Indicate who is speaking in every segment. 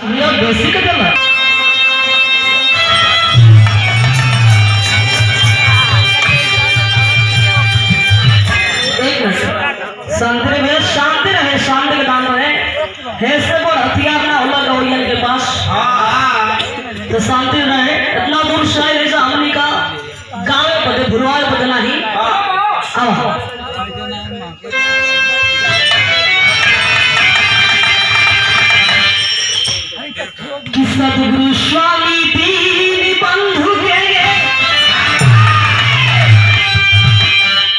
Speaker 1: ये बेसिक है। शांति में शांति रहे, शांति के दान रहे ऐसे को हथियार ना होला गौरियन के पास तो शांति रहे। इतना दूर शायद ऐसा हमनी का गाँव पदे भुरवाल बदना ही कि सतगुरु स्वामी दीन बंधु के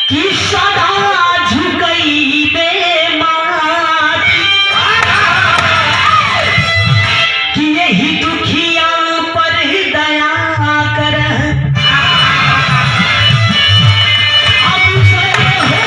Speaker 1: कि सदा झुकई दे मात कि यही दुखिया पर दया कर अब से हो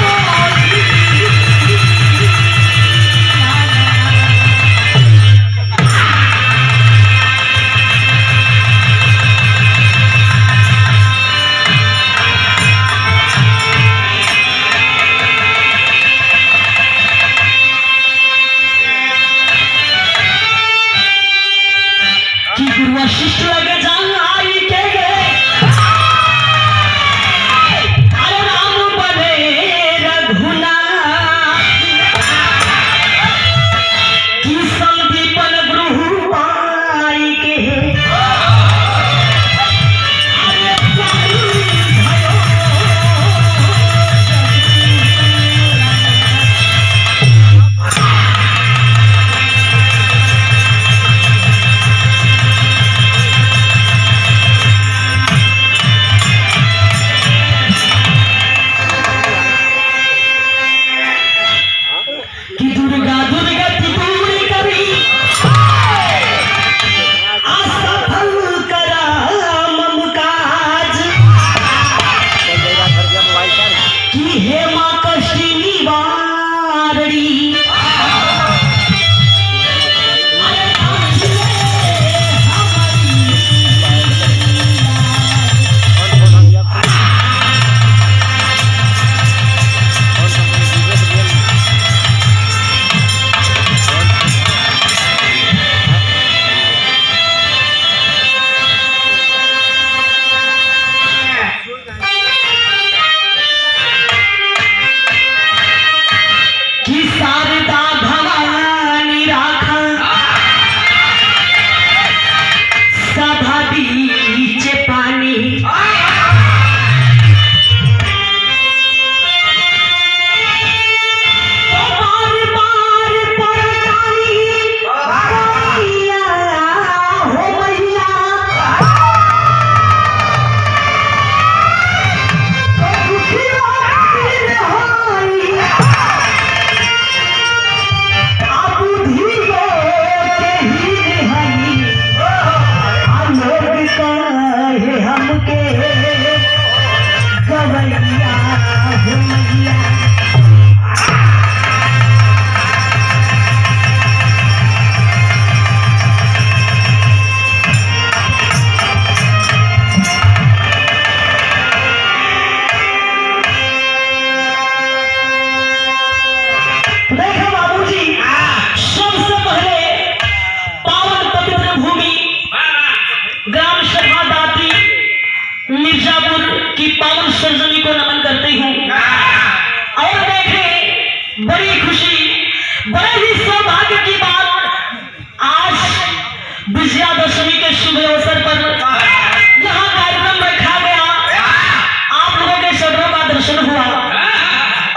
Speaker 1: वशिष्ठ लगे जान आई के गए अरे राम बने रघुनाथ की संदीपन गृह पाई के बड़ी खुशी, बड़े ही सौभाग्य की बात आज विजयादशमी के शुभ अवसर पर यहाँ कार्यक्रम रखा गया। आप लोगों के शरणों का दर्शन हुआ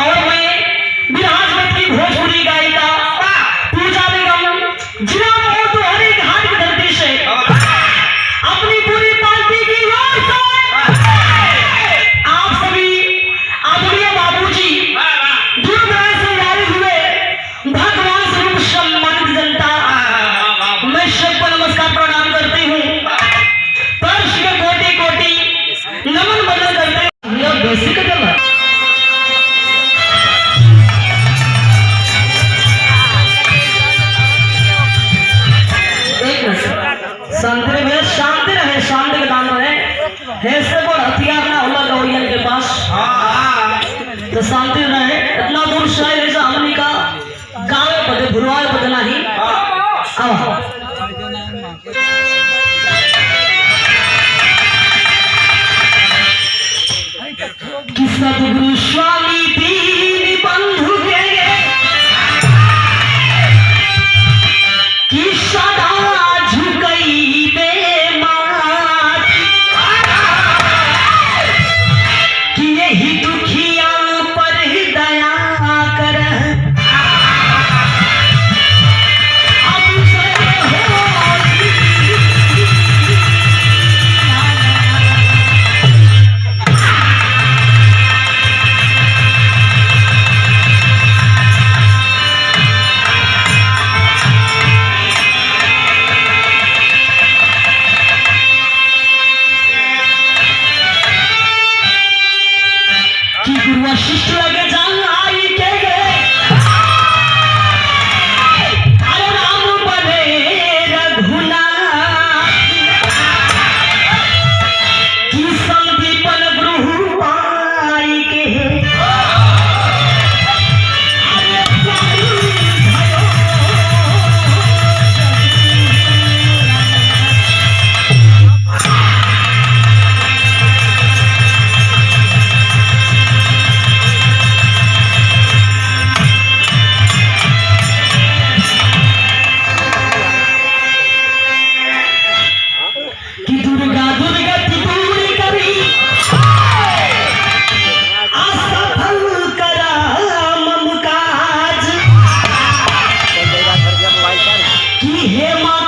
Speaker 1: और मैं विराजमत की भोजपुरी गायिका पूजा बेगम जिला मोतोहरी घाट की धरती से अपनी पूरी पार्टी की ओर से आप सभी आदरणीय बाबूजी भगवान स्वरूप सम्मानित जनता, मैं सबको नमस्कार प्रणाम करती हूँ। फर्श के कोटि कोटि नमन बदल करते हैं। बेसिक है शांति में शांति रहे, शांति के दान रहे ऐसे को हथियार ना होला गौरियन के पास तो शांति रहे। इतना दूर शायद ऐसा हमनी का गाँव पदे भुरवाल बदना ही कि हे माँ